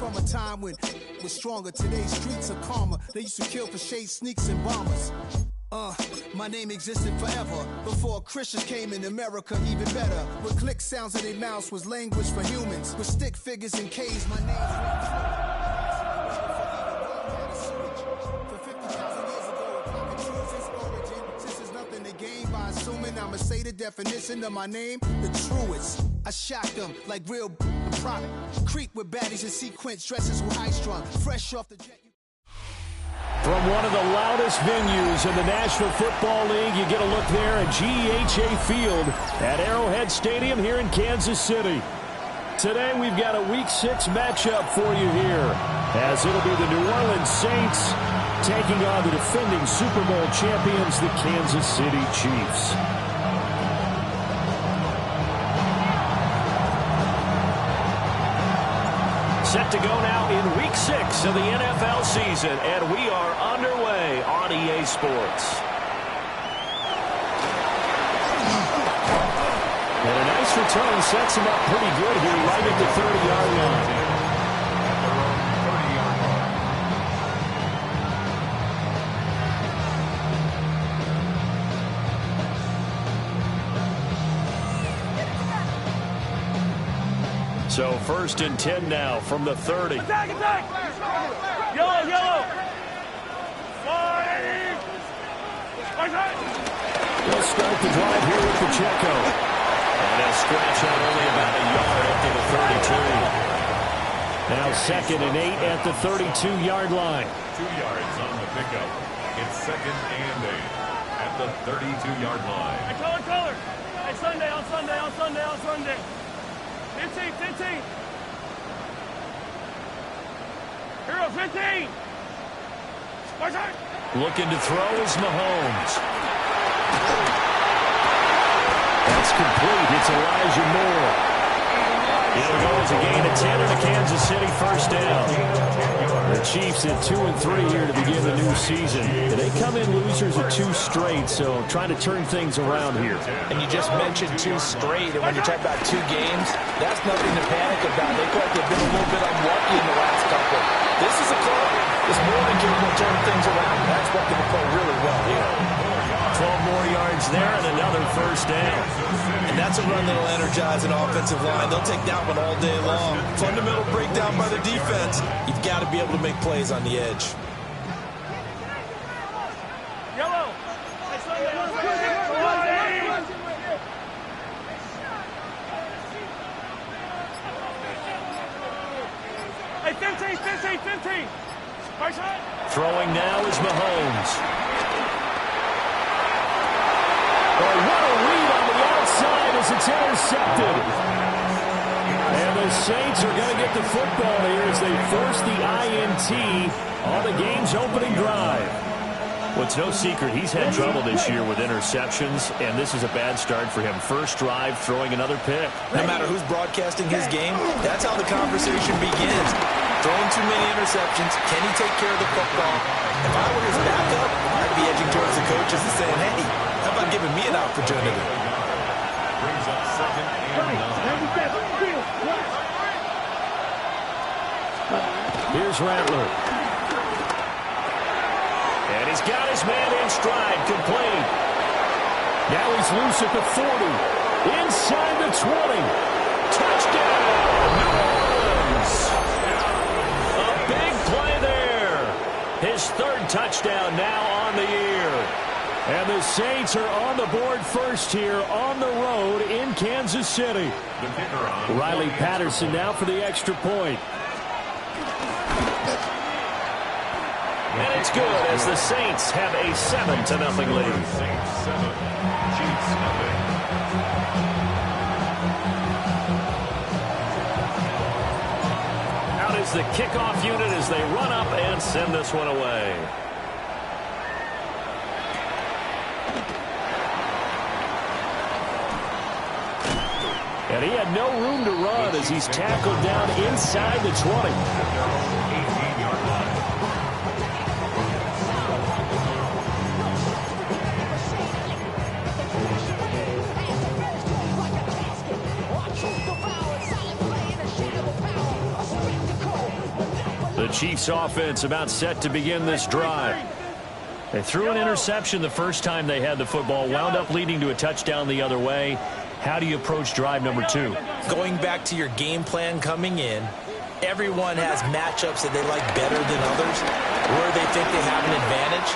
from a time when was stronger. Today's streets are calmer. They used to kill for shade sneaks and bombers. My name existed forever before Christians came in America, even better. With click sounds in their mouths was language for humans. With stick figures and K's, my name for 50,000 years ago. If I could choose its origin, since there's nothing to gain by assuming I'ma say the definition of my name, the truest. I shock them like real product. Creep with baddies and sequence dresses with high strung, fresh off the jet. From one of the loudest venues in the National Football League, you get a look there at GEHA Field at Arrowhead Stadium here in Kansas City. Today we've got a Week 6 matchup for you here, as it'll be the New Orleans Saints taking on the defending Super Bowl champions, the Kansas City Chiefs. Set to go now in Week 6 of the NFL season, and we are underway on EA Sports. And a nice return sets him up pretty good here, right at the 30-yard line. So 1st and 10 now from the 30. Attack, attack! Yellow, yellow! They'll start the drive here with Pacheco. And they'll scratch out only about a yard up to the 32. Now 2nd and 8 at the 32-yard line. 2 yards on the pickup. It's 2nd and 8 at the 32-yard line. Hey, color! Hey, Sunday, on Sunday, on Sunday, on Sunday. 15, 15. Hero, 15. Looking to throw is Mahomes. That's complete. It's Elijah Moore. It'll go as a gain of 10 and a Kansas City first down. The Chiefs at 2-3 here to begin the new season. They come in losers at 2 straight, so trying to turn things around here. And you just mentioned 2 straight, and when you talk about 2 games, that's nothing to panic about. They feel like they've been a little bit unlucky in the last couple. This is a club that's more than capable of turning things around. That's what they play really well here. 12 more yards there and another first down. And that's a run that'll energize an offensive line. They'll take that one all day long. Fundamental breakdown by the defense. You've got to be able to make plays on the edge. Yellow. Hey, 15, 15, 15. Throwing now is Mahomes. Oh, what a read on the outside as it's intercepted. And the Saints are going to get the football here as they force the INT on the game's opening drive. Well, it's no secret he's had trouble this year with interceptions, and this is a bad start for him. First drive, throwing another pick. No matter who's broadcasting his game, that's how the conversation begins. Throwing too many interceptions, can he take care of the football? If I were his backup, I'd be edging towards the coaches and saying, hey, how about giving me an opportunity? Brings up 2nd and 9. Here's Rattler. And he's got his man in stride, complete. Now he's loose at the 40. Inside the 20. Touchdown, New Orleans. A big play there. His 3rd touchdown now on the year. And the Saints are on the board first here on the road in Kansas City. Riley Patterson now for the extra point. And it's good as the Saints have a 7-0 lead. Saints 7, Chiefs nothing. Out is the kickoff unit as they run up and send this one away. And he had no room to run as he's tackled down inside the 20. 18-yard line. The Chiefs offense about set to begin this drive. They threw an interception the first time they had the football, wound up leading to a touchdown the other way. How do you approach drive number 2? Going back to your game plan coming in, everyone has matchups that they like better than others, where they think they have an advantage.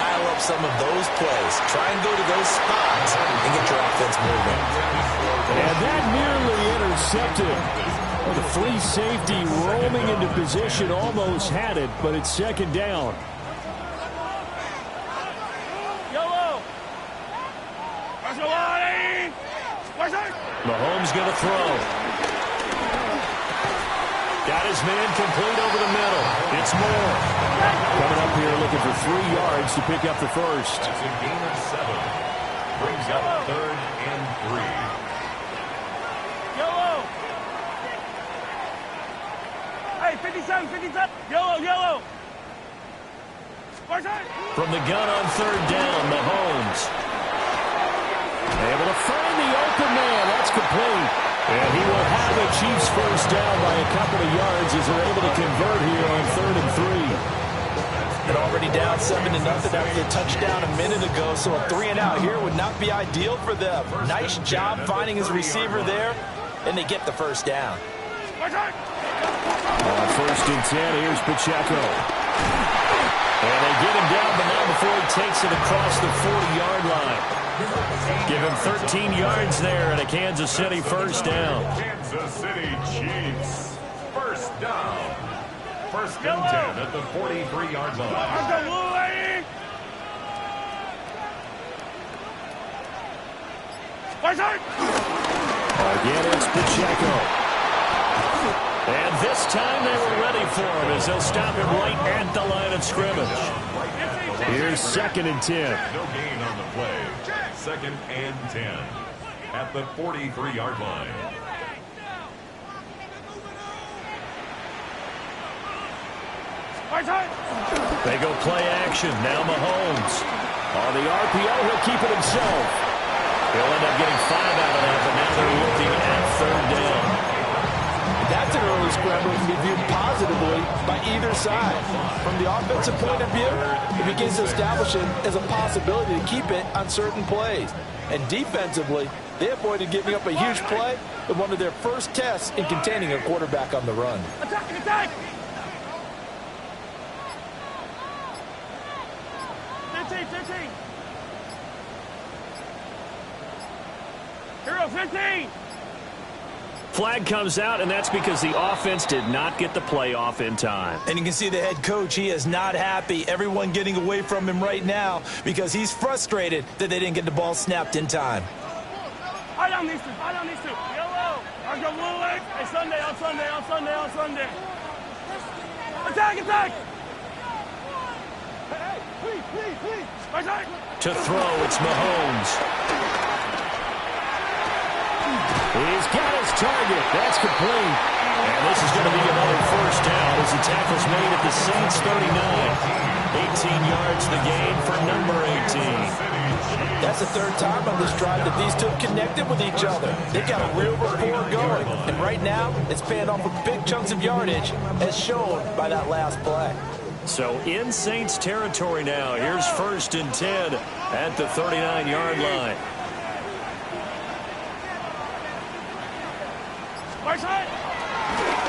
Dial up some of those plays. Try and go to those spots and get your offense moving. And that nearly intercepted. The free safety roaming into position almost had it, but it's second down. Mahomes going to throw. Got his man complete over the middle. It's Moore. Coming up here looking for 3 yards to pick up the first. That's a gain of 7. Brings up 3rd and 3. Yellow. Hey, 57, 57. Yellow, yellow. From the gun on 3rd down, Mahomes. Able to find the open man. That's complete. And he will have the Chiefs first down by a couple of yards as they're able to convert here on 3rd and 3. They're already down 7-0 after the touchdown a minute ago, so a 3-and-out here would not be ideal for them. Nice job finding his receiver there, and they get the first down. On 1st and 10, here's Pacheco. And they get him down, but not before he takes it across the 40-yard line. Give him 13 yards there and a Kansas City first down. Kansas City Chiefs. First down. 1st and 10 at the 43-yard line. Again, it's Pacheco. And this time they were ready for him as they'll stop him right at the line of scrimmage. Here's 2nd and 10. No gain on the play. 2nd and 10 at the 43-yard line. They go play action. Now Mahomes. On the RPO, he'll keep it himself. He'll end up getting 5 out of that, but now they're looking at 3rd down. That's an early scramble that can be viewed positively by either side. From the offensive point of view, it begins to establish it as a possibility to keep it on certain plays. And defensively, they avoided giving up a huge play in one of their first tests in containing a quarterback on the run. Attack, attack! 15, 15. Hero, 15. Flag comes out, and that's because the offense did not get the play off in time. And you can see the head coach, he is not happy. Everyone getting away from him right now because he's frustrated that they didn't get the ball snapped in time. I don't need to. Yellow. I go blue leg. Hey, Sunday, on Sunday, on Sunday, on Sunday. Attack, attack. Hey, please. Attack. To throw, it's Mahomes. He's got his target. That's complete. And this is going to be another first down as the tackle's made at the Saints 39. 18 yards the gain for number 18. That's the 3rd time on this drive that these two have connected with each other. They've got a real rapport going. And right now, it's paying off with big chunks of yardage, as shown by that last play. So in Saints territory now. Here's 1st and 10 at the 39-yard line.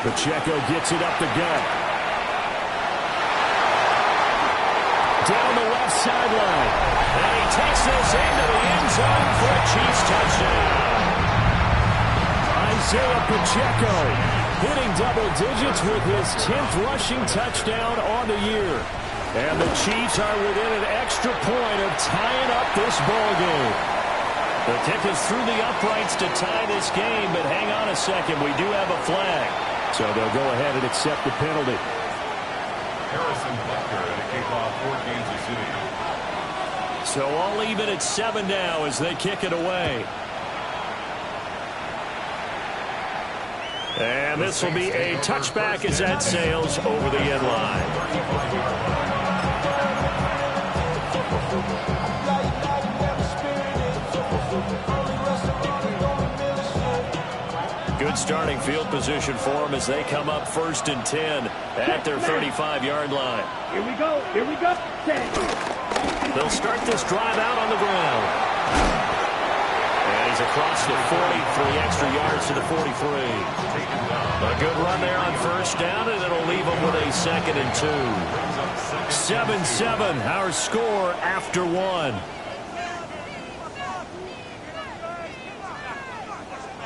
Pacheco gets it up the gut. Down the left sideline. And he takes this into the end zone for a Chiefs touchdown. Isaiah Pacheco hitting double digits with his 10th rushing touchdown on the year. And the Chiefs are within an extra point of tying up this ball game. The kick is through the uprights to tie this game, but hang on a second. We do have a flag. So they'll go ahead and accept the penalty. Harrison Butker and a kickoff for Kansas City. So all even at 7 now as they kick it away. And this will be a touchback as that sails over the end line. Good starting field position for them as they come up 1st and 10 at their 35-yard line. Here we go. Here we go. They'll start this drive out on the ground. And he's across the 40, 3 extra yards to the 43. A good run there on 1st down, and it'll leave them with a 2nd and 2. 7-7, our score after 1.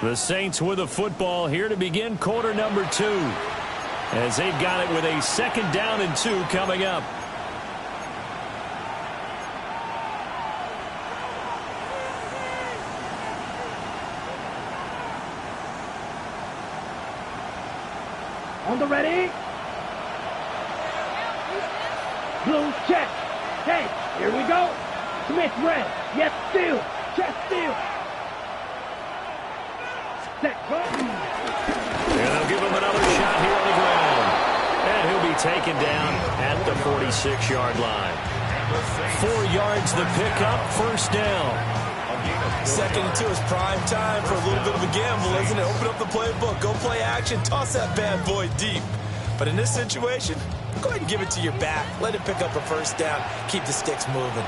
The Saints with the football here to begin quarter number 2, as they've got it with a 2nd down and 2 coming up. On the ready. Blue check. Hey, here we go. Smith red. Yes, steal. Chest steal. Set. And they'll give him another shot here on the ground. And he'll be taken down at the 46-yard line. 4 yards the pickup, 1st down. 2nd and 2 is prime time for a little bit of a gamble, isn't it? Open up the playbook, go play action, toss that bad boy deep. But in this situation, go ahead and give it to your back. Let it pick up a 1st down. Keep the sticks moving.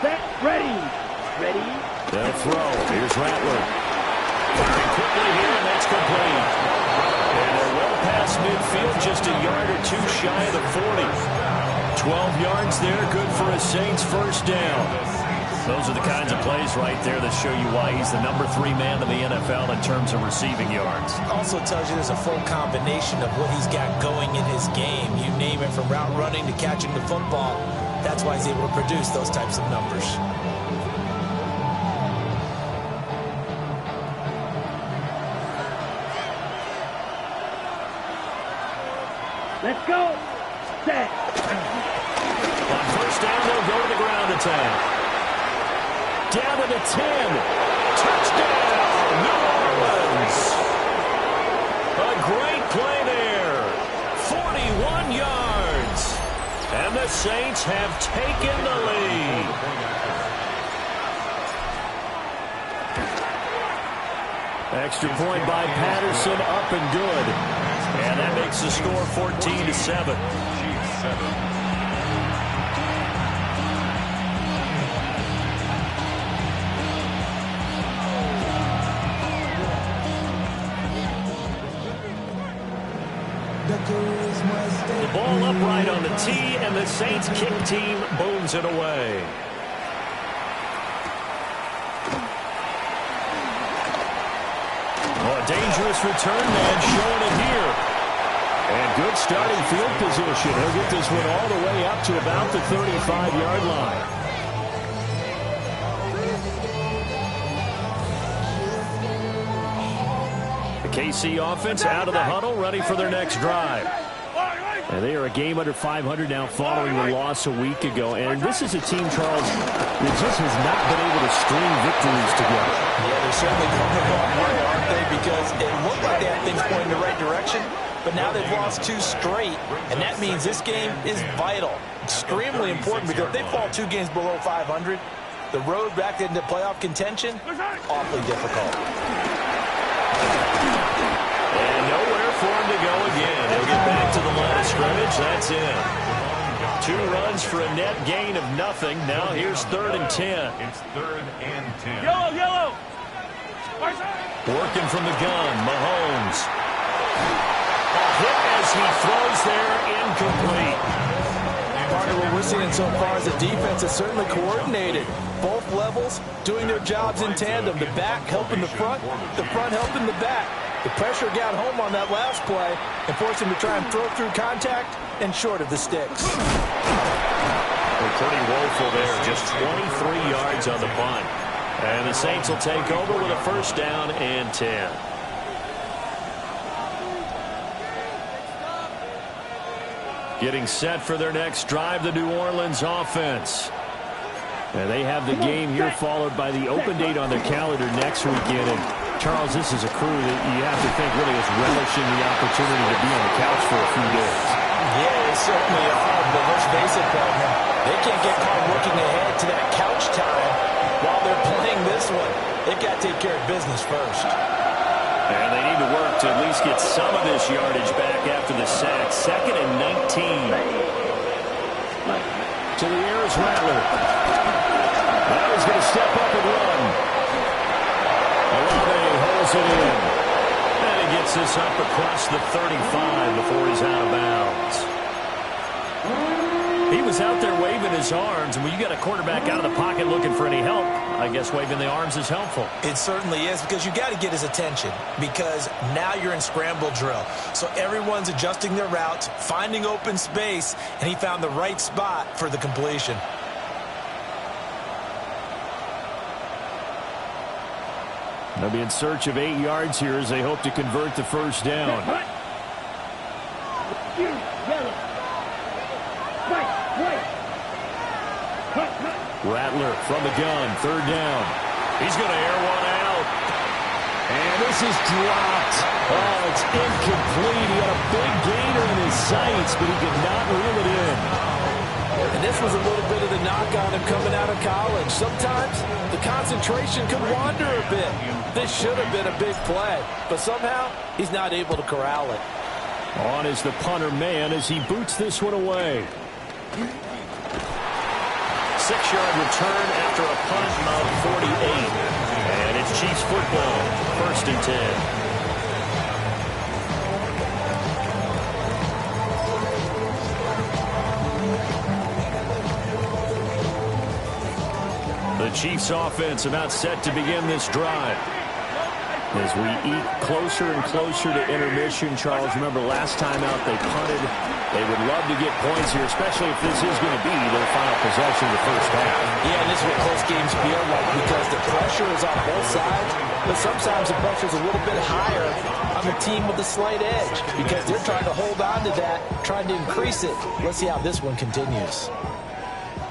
Set. Ready. Ready. They'll throw. Here's Rattler. Firing quickly here, and that's complete. And they're well past midfield, just a yard or 2 shy of the 40. 12 yards there, good for a Saints 1st down. Those are the kinds of plays right there that show you why he's the number 3 man in the NFL in terms of receiving yards. Also tells you there's a full combination of what he's got going in his game. You name it, from route running to catching the football. That's why he's able to produce those types of numbers. Let's go. Set. On 1st down, they'll go to the ground attack. Down to the 10. Touchdown, New Orleans. A great play there. 41 yards. And the Saints have taken the lead. Extra point by Patterson, up and good. And that makes the score 14-7. The ball upright on the tee, and the Saints kick team booms it away. Oh, a dangerous return man showing it here. And good starting field position. He'll get this one all the way up to about the 35-yard line. The KC offense out of the huddle, ready for their next drive. And they are a game under 500 now following the loss a week ago. And this is a team, Charles, that just has not been able to string victories together. Yeah, they're certainly coming along hard, aren't they? Because it looked like they had things going in the right direction, but now they've lost 2 straight, and that means this game is vital. Extremely important, because if they fall 2 games below 500, the road back into playoff contention, awfully difficult. And nowhere for him to go again. He'll get back to the line of scrimmage. That's in. 2 runs for a net gain of nothing. Now here's 3rd and 10. It's 3rd and 10. Yellow, yellow. Working from the gun, Mahomes. A hit as he throws there, incomplete. Partner, what we're seeing so far is the defense is certainly coordinated. Both levels doing their jobs in tandem. The back helping the front helping the back. The pressure got home on that last play and forced him to try and throw through contact and short of the sticks. They're pretty woeful there. Just 23 yards on the punt. And the Saints will take over with a 1st down and 10. Getting set for their next drive, the New Orleans offense. And they have the game here followed by the open date on their calendar next weekend. And Charles, this is a crew that you have to think really is relishing the opportunity to be on the couch for a few days. Yeah, they certainly are, but let's face it, partner. They can't get caught looking ahead to that couch time while they're playing this one. They've got to take care of business first. And they need to work to at least get some of this yardage back after the sack. 2nd and 19. To the air is Rattler. Now he's going to step up and run. Olave holds it in. And he gets this up across the 35 before he's out of bounds. He was out there waving his arms, and when you got a quarterback out of the pocket looking for any help, I guess waving the arms is helpful. It certainly is, because you got to get his attention, because now you're in scramble drill. So everyone's adjusting their routes, finding open space, and he found the right spot for the completion. They'll be in search of 8 yards here as they hope to convert the first down. Rattler from the gun, 3rd down. He's going to air one out. And this is dropped. Oh, it's incomplete. He had a big gainer in his sights, but he could not reel it in. And this was a little bit of the knock on him coming out of college. Sometimes the concentration can wander a bit. This should have been a big play, but somehow he's not able to corral it. On is the punter man as he boots this one away. 6-yard return after a punt of 48. And it's Chiefs football, 1st and 10. The Chiefs offense about set to begin this drive. As we eat closer and closer to intermission, Charles, remember last time out they punted. They would love to get points here, especially if this is going to be their final possession of the first half. Yeah, and this is what close games feel like, because the pressure is on both sides, but sometimes the pressure is a little bit higher on the team with the slight edge, because they're trying to hold on to that, trying to increase it. Let's see how this one continues.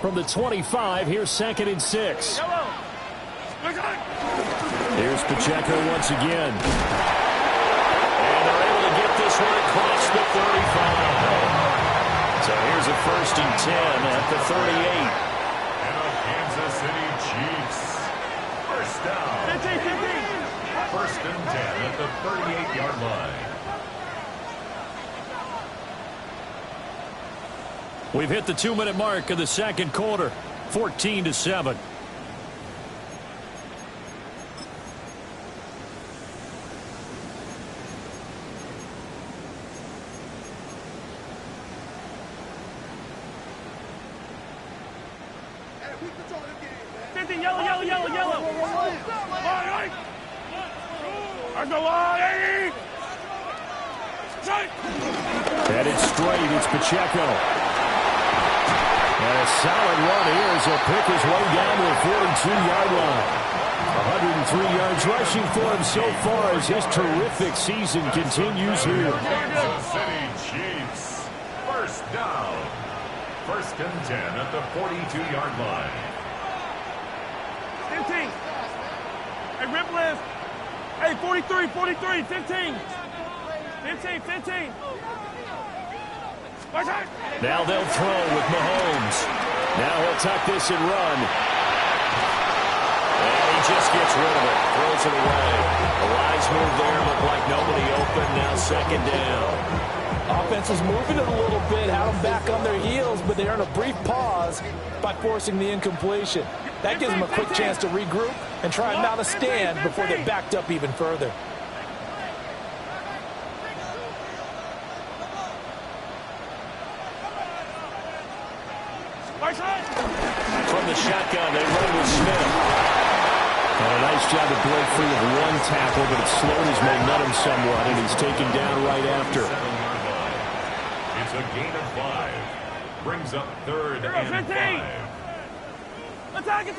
From the 25, here's 2nd and 6. Here's Pacheco once again. And they're able to get this one across the 35. So here's a 1st and 10 at the 38. And the Kansas City Chiefs. First down. 1st and 10 at the 38-yard line. We've hit the 2-minute mark of the 2nd quarter. 14-7. Headed straight, it's Pacheco. And a solid run here as he'll pick his way down to the 42-yard line. 103 yards rushing for him so far as his terrific season continues here. Kansas City Chiefs. First down. 1st and 10 at the 42-yard line. 15. Hey, rip left. Hey, 43, 15. 15. Now they'll throw with Mahomes. Now he'll tuck this and run. And he just gets rid of it. Throws it away. A wise move there. Looked like nobody open. Now 2nd down. Offense is moving it a little bit, had them back on their heels, but they earn a brief pause by forcing the incompletion. That gives them a quick chance to regroup and try and mount a stand before they're backed up even further. From the shotgun, they run with Smith. And a nice job to break free of one tackle, but it slowed his momentum somewhat, and he's taken down right after. It's a gain of 5. Brings up 3rd and 5. Attack!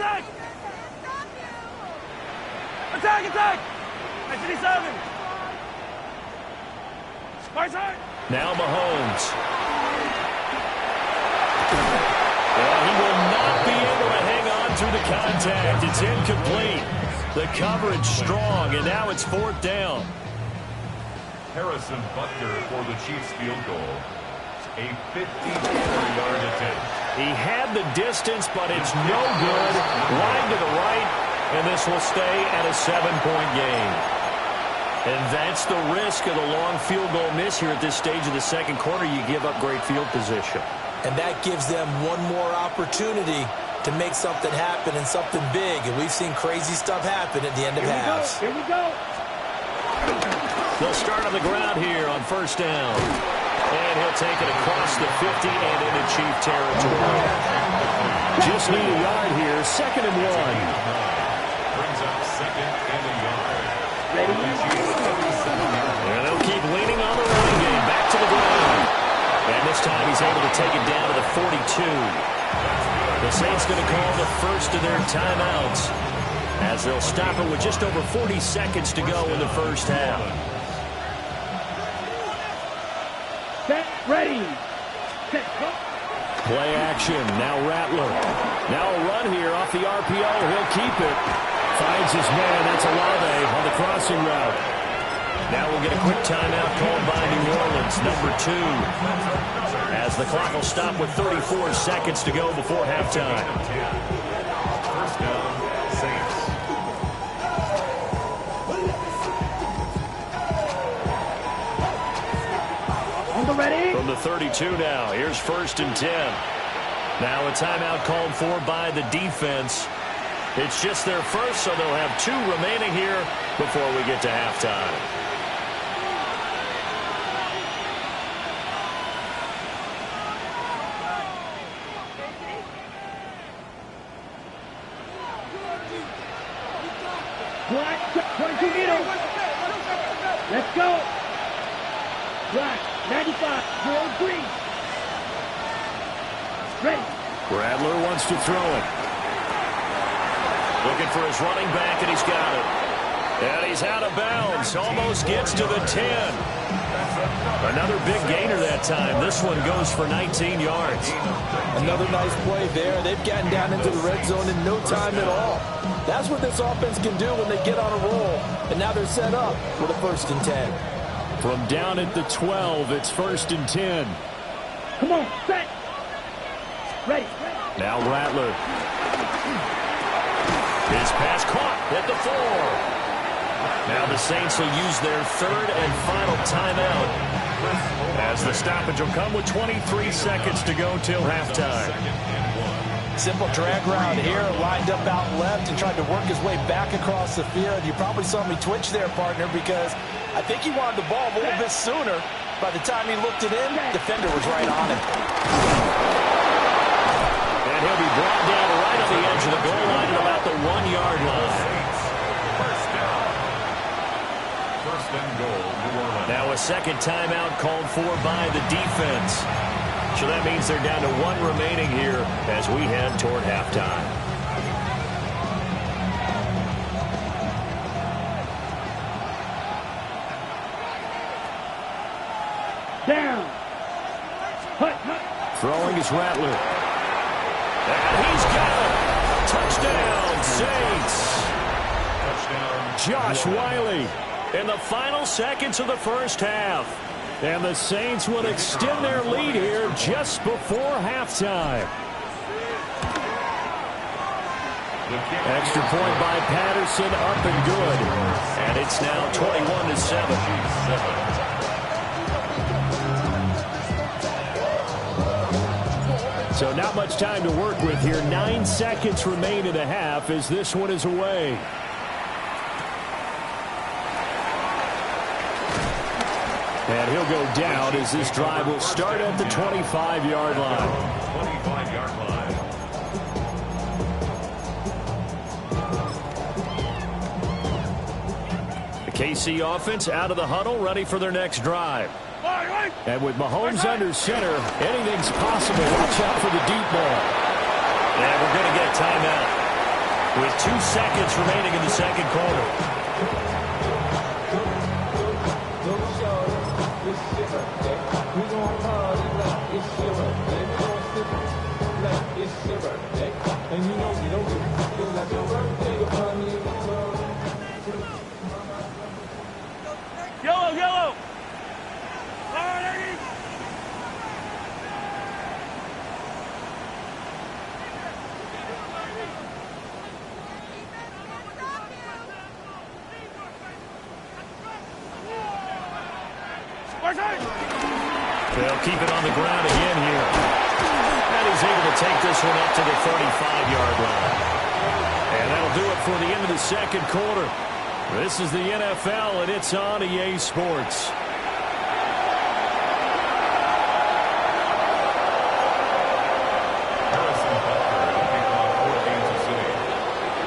At 57. Now Mahomes. Well, he will not be able to hang on through the contact. It's incomplete. The coverage strong, and now it's 4th down. Harrison Butker for the Chiefs field goal. A 54-yard attempt. He had the distance, but it's no good. Line to the right, and this will stay at a 7-point game. And that's the risk of the long field goal miss here at this stage of the second quarter. You give up great field position. And that gives them one more opportunity to make something happen and something big. And we've seen crazy stuff happen at the end of halves. Here we go. They'll start on the ground here on first down. And he'll take it across the 50 and into Chief territory. Just need a yard here, 2nd and 1. Brings up 2nd and a yard. And they'll keep leaning on the running game. Back to the ground. And this time he's able to take it down to the 42. The Saints going to call the first of their timeouts as they'll stop it with just over 40 seconds to go in the first half. Set, ready. Set, go. Play action. Now Rattler. Now a run here off the RPO. He'll keep it. Finds his man. That's Olave on the crossing route. Now we'll get a quick timeout called by New Orleans, number 2. As the clock will stop with 34 seconds to go before halftime. First down, Saints. On the ready. From the 32 now, here's 1st and 10. Now a timeout called for by the defense. It's just their first, so they'll have 2 remaining here before we get to halftime. Black, 22 meters. Let's go. Black, 95, drill green. Ready. Rattler wants to throw it. Looking for his running back, and he's got it. And he's out of bounds. Almost gets to the 10. Another big gainer that time. This one goes for 19 yards. Another nice play there. They've gotten down into the red zone in no time at all. That's what this offense can do when they get on a roll. And now they're set up for the 1st and 10. From down at the 12, it's 1st and 10. Come on, set. Ready. Now Rattler. His pass caught at the 4. Now the Saints will use their 3rd and final timeout as the stoppage will come with 23 seconds to go till halftime. Simple drag route here, lined up out left and tried to work his way back across the field. You probably saw me twitch there, partner, because I think he wanted the ball a little bit sooner. By the time he looked it in, defender was right on him. And he'll be brought down right on the edge of the goal line at about the 1-yard line. First and goal, New Orleans. Now a second timeout called for by the defense. So that means they're down to 1 remaining here as we head toward halftime. Down. Hut, hut. Throwing is Rattler. And he's got it. Touchdown, Saints. Touchdown. Josh Wiley in the final seconds of the first half. And the Saints will extend their lead here just before halftime. Extra point by Patterson, up and good. And it's now 21-7. So not much time to work with here. 9 seconds remain in the half as this one is away. And he'll go down as this drive will start at the 25-yard line. 25-yard line. The KC offense out of the huddle, ready for their next drive. And with Mahomes under center, anything's possible. Watch out for the deep ball. And we're going to get a timeout with 2 seconds remaining in the second quarter. Yellow, yellow. They'll keep it on the ground again here. And he's able to take this one up to the 35-yard line. And that'll do it for the end of the second quarter. This is the NFL, and it's on EA Sports.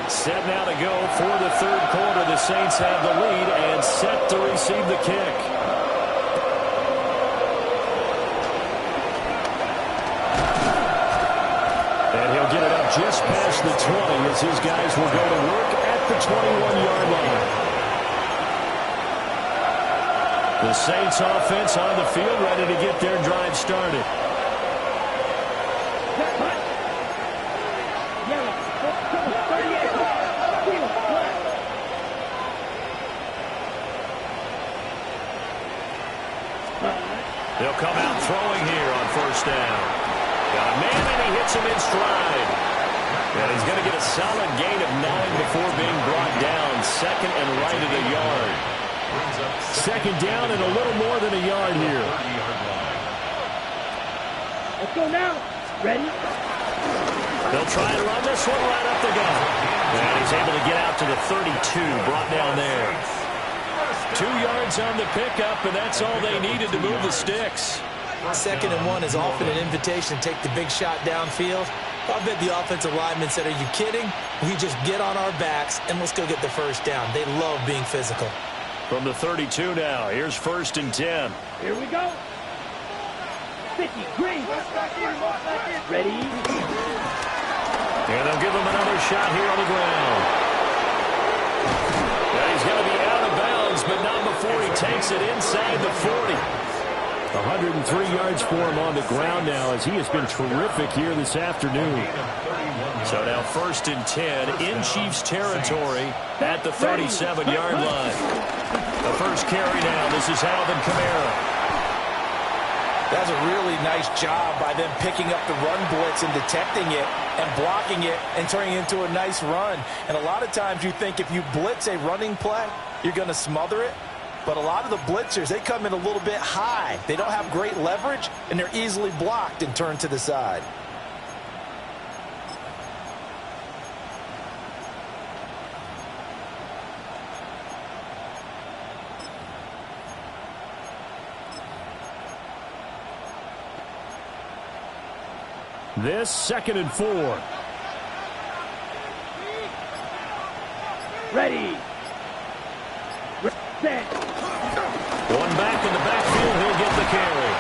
Set now to go for the third quarter. The Saints have the lead and set to receive the kick. And he'll get it up just past the 20 as his guys will go to work at the 21-yard line. The Saints offense on the field ready to get their drive started. They'll come out throwing here on first down. Got a man, and he hits him in stride. And he's going to get a solid gain of 9 before being brought down. Second and right at a yard. Second down and a little more than a yard here. Let's go now. Ready? They'll try and run this one right up the gut. And he's able to get out to the 32, brought down there. 2 yards on the pickup, and that's all they needed to move the sticks. Second and 1 is often an invitation to take the big shot downfield. I bet the offensive lineman said, are you kidding? We just get on our backs, and let's go get the first down. They love being physical. From the 32 now, here's first and 10. Here we go. 50, green. Ready? And they'll give him another shot here on the ground. Yeah, he's going to be out of bounds, but not before he takes it inside the 40. 103 yards for him on the ground now as he has been terrific here this afternoon. So now first and 10 in Chiefs territory at the 37-yard line. The first carry now. This is Alvin Kamara. That's a really nice job by them picking up the run blitz and detecting it and blocking it and turning it into a nice run. And a lot of times you think if you blitz a running play, you're going to smother it. But a lot of the blitzers, they come in a little bit high. They don't have great leverage, and they're easily blocked and turned to the side. This second and 4. Ready. Set. One back in the backfield, he'll get the carry.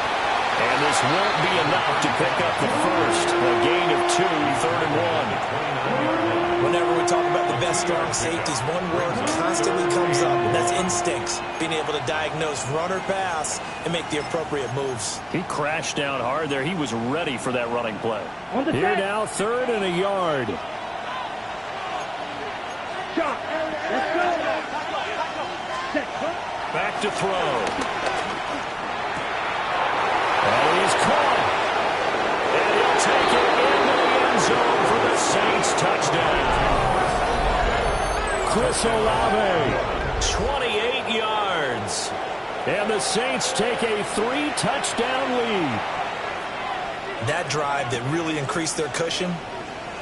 And this won't be enough to pick up the first. A gain of 2, third and 1. Whenever we talk about the best strong safeties, one word constantly comes up, and that's instincts. Being able to diagnose run or pass and make the appropriate moves. He crashed down hard there. He was ready for that running play. Here set. now, third and a yard. Shot. Let's go. Set. Back to throw. And he's caught. And he'll take it into the end zone for the Saints touchdown. Chris Olave, 28 yards. And the Saints take a 3-touchdown lead. That drive that really increased their cushion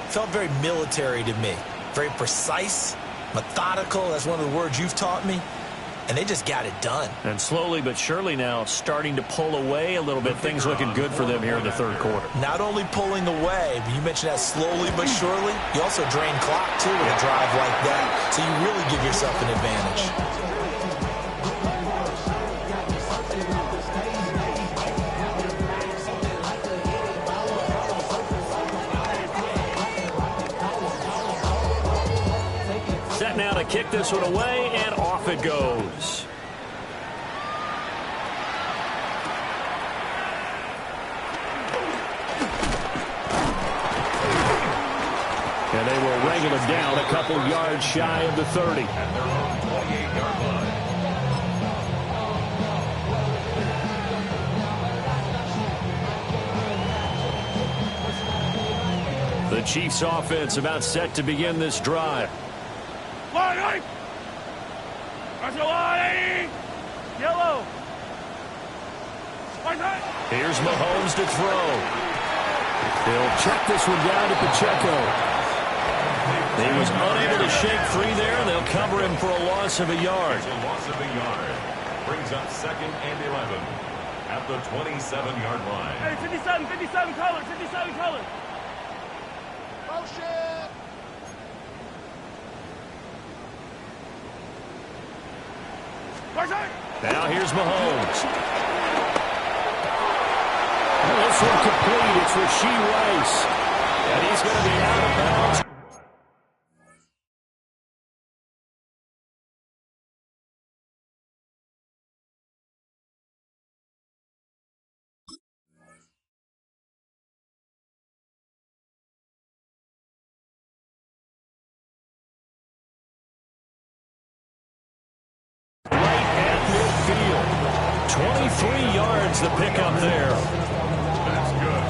felt very military to me. Very precise, methodical. That's one of the words you've taught me. And they just got it done. And slowly but surely now starting to pull away a little bit. Things looking good for them here in the third quarter. Not only pulling away, but you mentioned that slowly but surely. You also drain clock, too, with a drive like that. So you really give yourself an advantage. Now to kick this one away, and off it goes. And they will wrangle him down a couple yards shy of the 30. The Chiefs offense about set to begin this drive. Yellow. Here's Mahomes to throw. He'll check this one down to Pacheco. He was unable to shake free there, and they'll cover him for a loss of a yard. A loss of a yard. Brings up 2nd and 11 at the 27-yard line. Hey, 57 color, 57 color. Motion. Now here's Mahomes. This one complete. It's Rashee Rice. And he's going to be out of bounds. Right at midfield. 23 yards the pickup there.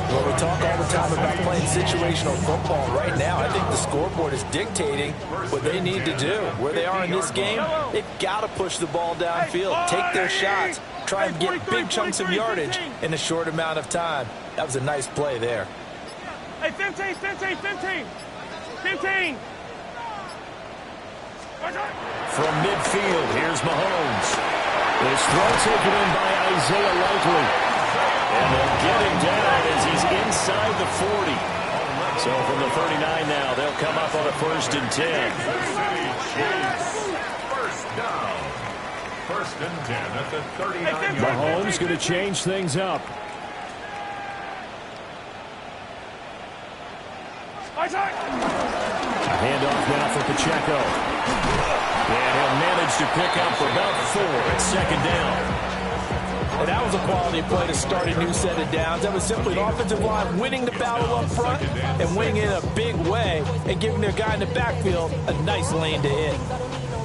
Well, we talk all the time about playing situational football. Right now, I think the scoreboard is dictating what they need to do. Where they are in this game, they've got to push the ball downfield, take their shots, try and get big chunks of yardage in a short amount of time. That was a nice play there. Hey, 15. From midfield, here's Mahomes. This throw taken in by Isaiah Likely. And they'll get him down as he's inside the 40. So from the 39 now, they'll come up on a 1st and 10. First down. 1st and 10 at the 39-yard line. Mahomes going to change things up. A handoff now for Pacheco. And he'll manage to pick up for about 4 at 2nd down. And that was a quality play to start a new set of downs. That was simply an offensive line winning the battle up front and winning in a big way and giving their guy in the backfield a nice lane to hit.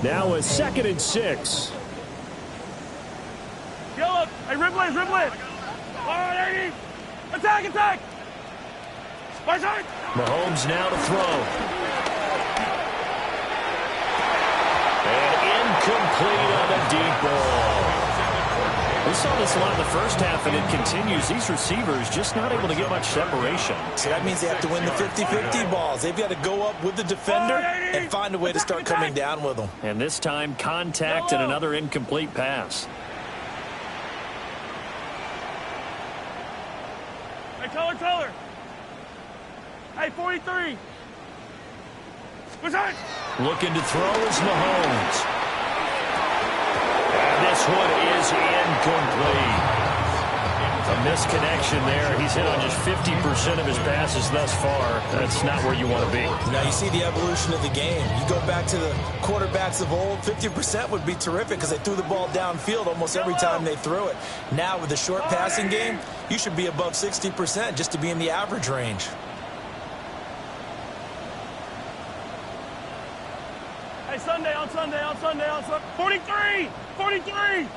Now a 2nd and 6. Yellow. Hey, riblet. All right, attack. Mahomes now to throw. And incomplete on a deep ball. We saw this a lot in the first half, and it continues. These receivers just not able to get much separation. So that means they have to win the 50-50 balls. They've got to go up with the defender and find a way to start coming down with them. And this time, contact and another incomplete pass. Hey, color. Hey, 43. Looking to throw is Mahomes. And this one is incomplete. A misconnection there. He's hit on just 50% of his passes thus far. That's not where you want to be. Now you see the evolution of the game. You go back to the quarterbacks of old, 50% would be terrific because they threw the ball downfield almost every time they threw it. Now with the short passing game, you should be above 60% just to be in the average range. Hey, Sunday. 43.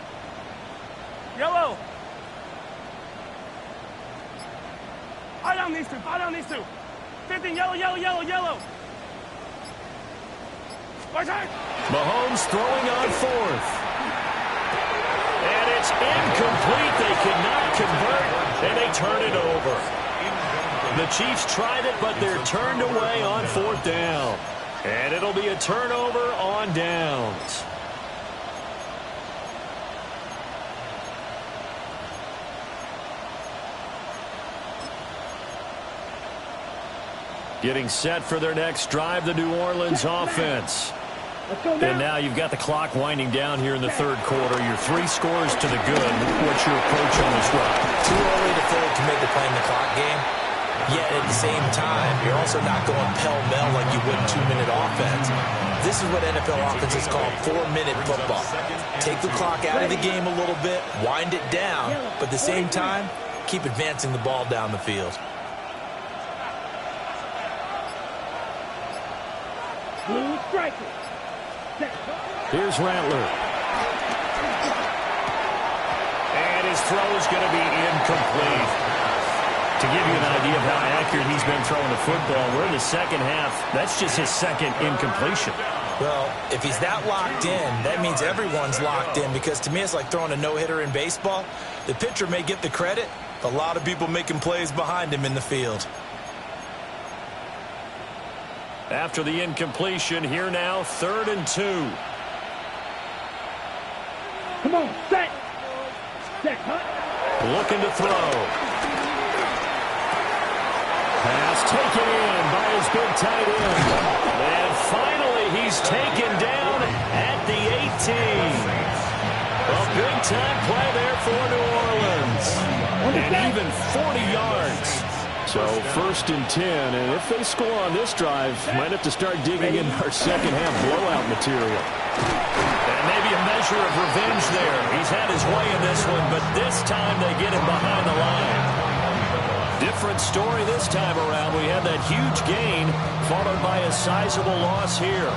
Yellow. Eye down these two. 15, yellow. Mahomes throwing on 4th. And it's incomplete. They cannot convert, and they turn it over. The Chiefs tried it, but they're turned away on 4th down. And it'll be a turnover on downs. Getting set for their next drive, the New Orleans offense. And now you've got the clock winding down here in the 3rd quarter. Your 3 scores to the good. What's your approach on this drive? Too early to fully commit to playing the clock game. Yet at the same time, you're also not going pell-mell like you would in 2-minute offense. This is what NFL offenses call 4-minute football. Take the clock out of the game a little bit, wind it down, but at the same time, keep advancing the ball down the field. Here's Rattler. And his throw is going to be incomplete. To give you an idea of how accurate he's been throwing the football, we're in the 2nd half. That's just his 2nd incompletion. Well, if he's that locked in, that means everyone's locked in because to me it's like throwing a no-hitter in baseball. The pitcher may get the credit. A lot of people making plays behind him in the field. After the incompletion, here now, 3rd and 2. Come on, set. Set, huh? Looking to throw. Pass taken in by his big tight end. And finally, he's taken down at the 18. A big-time play there for New Orleans. And even 40 yards. So 1st and 10, and if they score on this drive, might have to start digging in our second-half blowout material. And maybe a measure of revenge there. He's had his way in this one, but this time they get him behind the line. Different story this time around. We had that huge gain, followed by a sizable loss here.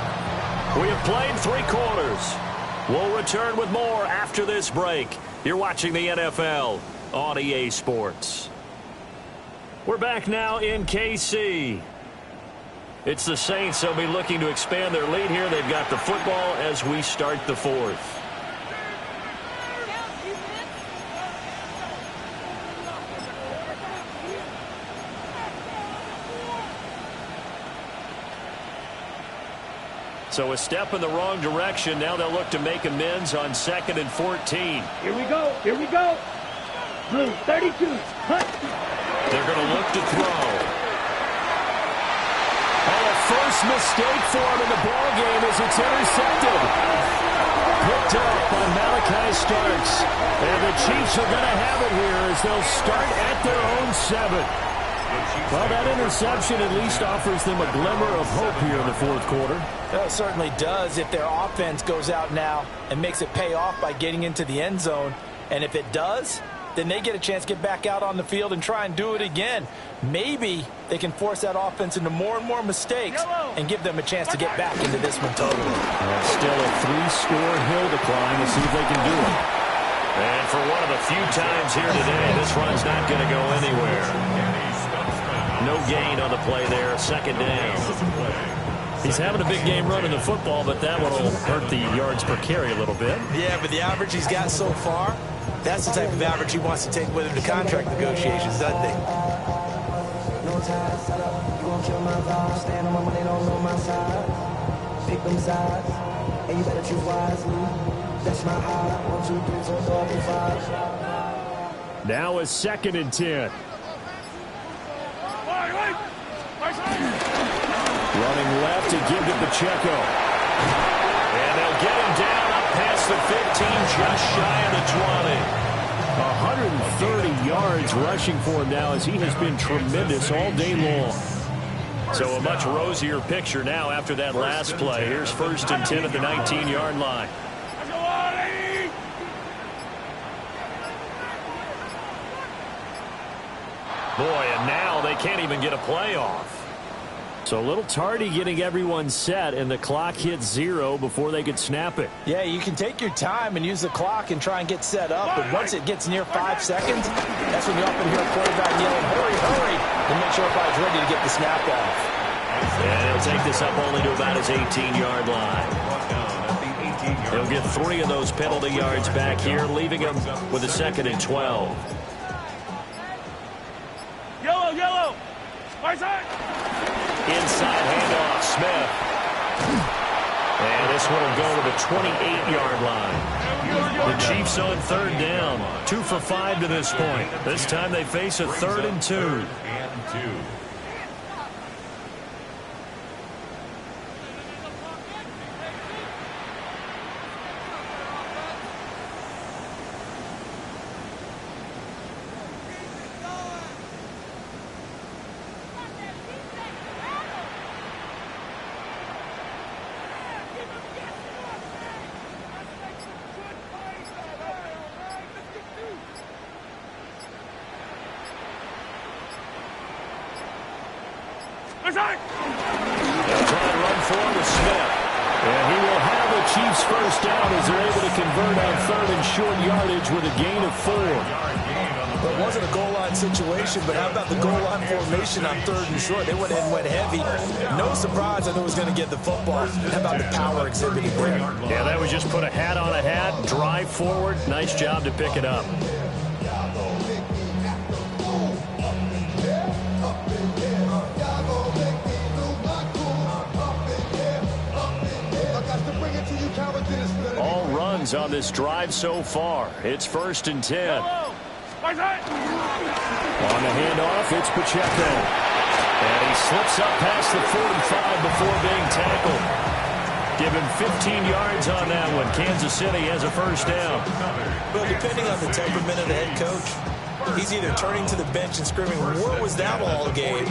We have played 3 quarters. We'll return with more after this break. You're watching the NFL on EA Sports. We're back now in KC. It's the Saints. They'll be looking to expand their lead here. They've got the football as we start the 4th. So a step in the wrong direction. Now they'll look to make amends on 2nd and 14. Here we go. Here we go. Blue, 32. Hunt. They're going to look to throw. Oh, a first mistake for him in the ball game as it's intercepted. Picked up by Malachi Starks. And the Chiefs are going to have it here as they'll start at their own 7. Well, that interception at least offers them a glimmer of hope here in the 4th quarter. It certainly does if their offense goes out now and makes it pay off by getting into the end zone. And if it does, then they get a chance to get back out on the field and try and do it again. Maybe they can force that offense into more and more mistakes and give them a chance to get back into this one totally. Still a 3-score hill to climb to see if they can do it. And for one of the few times here today, this run's not going to go anywhere. No gain on the play there, 2nd down. He's having a big game running the football, but that one will hurt the yards per carry a little bit. Yeah, but the average he's got so far, that's the type of average he wants to take with him to contract negotiations, doesn't he? No ties, set up, you gon' kill my vibe. Stand on my money, don't know my side. Pick them sides, and you better choose wisely. That's my high. 1, 2, 3, 4, 5. Now is 2nd and 10. Running left to give to Pacheco. And they'll get him down up past the 15, just shy of the 20. 130 yards rushing for him now as he has been tremendous all day long. So a much rosier picture now after that last play. Here's 1st and 10 at the 19-yard line. Boy, and now they can't even get a play off. So a little tardy getting everyone set, and the clock hits 0 before they could snap it. Yeah, you can take your time and use the clock and try and get set up, but once it gets near 5 seconds, that's when you often hear a quarterback yelling, hurry, hurry, and make sure everybody's ready to get the snap off. And he'll take this up only to about his 18-yard line. He'll get 3 of those penalty yards back here, leaving him with a 2nd and 12. Yellow, yellow. Right side. Inside handoff, Smith. And this one will go to the 28-yard line. The Chiefs on 3rd down. 2 for 5 to this point. This time they face a 3rd and 2. Right side. They'll try and run forward with Smith. And he will have the Chiefs first down as they're able to convert on 3rd and short yardage with a gain of 4. Well, it wasn't a goal line situation, but how about the goal line formation on 3rd and short? They went ahead and went heavy. No surprise I knew was going to get the football. How about the power exhibited there? Yeah, that was just put a hat on a hat, drive forward. Nice job to pick it up. yards on this drive so far. It's 1st and 10. On the handoff, it's Pacheco. And he slips up past the 45 before being tackled. Give him 15 yards on that one. Kansas City has a first down. Well, depending on the temperament of the head coach, he's either turning to the bench and screaming, "What was that all game?"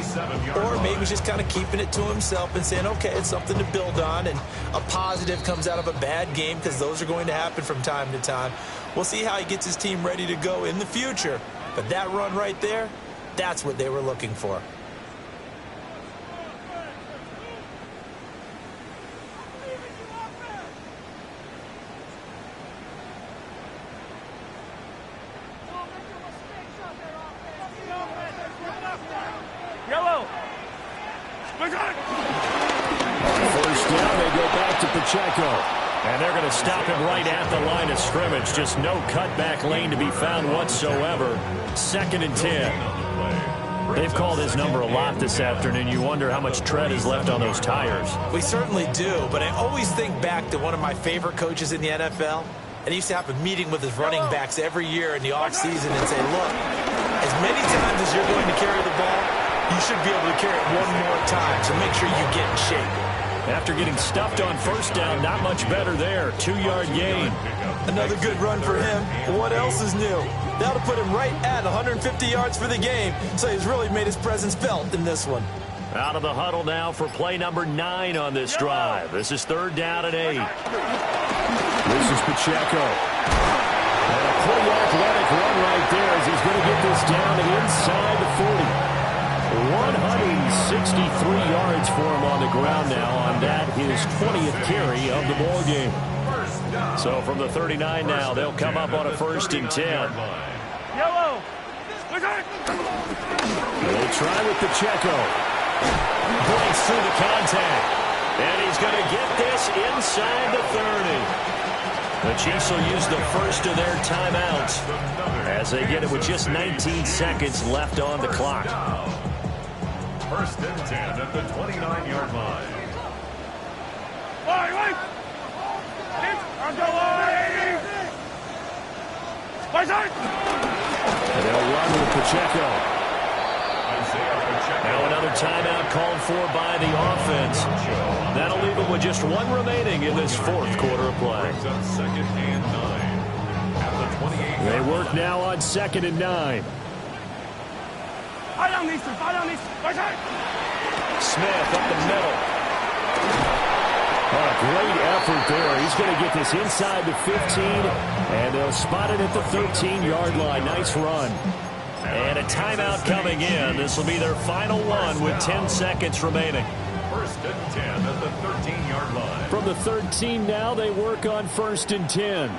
Or maybe just kind of keeping it to himself and saying, okay, it's something to build on, and a positive comes out of a bad game, because those are going to happen from time to time. We'll see how he gets his team ready to go in the future. But that run right there, that's what they were looking for. First down, they go back to Pacheco. And they're going to stop him right at the line of scrimmage. Just no cutback lane to be found whatsoever. 2nd and 10. They've called his number a lot this afternoon. You wonder how much tread is left on those tires. We certainly do, but I always think back to one of my favorite coaches in the NFL. And he used to have a meeting with his running backs every year in the offseason and say, look, as many times as you're going to carry the ball, you should be able to carry it one more time, so make sure you get in shape. After getting stuffed on first down, not much better there. 2-yard gain. Another good run for him. What else is new? That'll put him right at 150 yards for the game, so he's really made his presence felt in this one. Out of the huddle now for play number 9 on this drive. This is 3rd down and 8. This is Pacheco. And a pretty athletic run right there as he's going to get this down inside the 40. 163 yards for him on the ground now on that, his 20th carry of the ball game. So from the 39 now, they'll come up on a 1st and 10. They'll try with Pacheco. Breaks through the contact. And he's going to get this inside the 30. The Chiefs will use the first of their timeouts as they get it with just 19 seconds left on the clock. 1st and 10 at the 29-yard line. And they'll run with Pacheco. Now another timeout called for by the offense. That'll leave them with just 1 remaining in this 4th quarter of play. 2nd and 9 at the 28. They work now on 2nd and 9. Smith up the middle. Oh, a great effort there. He's going to get this inside the 15, and they'll spot it at the 13-yard line. Nice run. And a timeout coming in. This will be their final one with 10 seconds remaining. 1st and 10 at the 13-yard line. From the 13 now, they work on 1st and 10.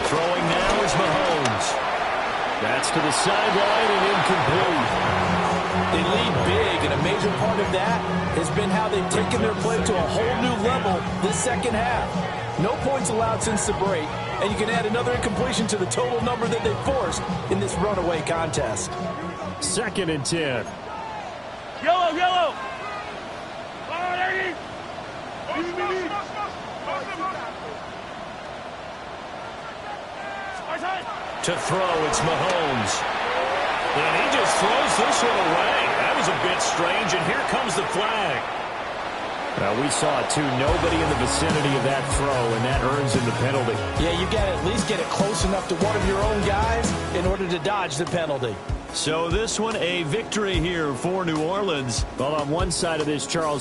Throwing now is Mahomes. That's to the sideline and incomplete. They lead big, and a major part of that has been how they've taken their play to a whole new level this second half. No points allowed since the break, and you can add another incompletion to the total number that they forced in this runaway contest. 2nd and 10. Yellow. To throw, it's Mahomes. And he just throws this one away. That was a bit strange, and here comes the flag. Now, we saw it, too. Nobody in the vicinity of that throw, and that earns him the penalty. Yeah, you got to at least get it close enough to one of your own guys in order to dodge the penalty. So this one, a victory here for New Orleans. Well, on one side of this, Charles,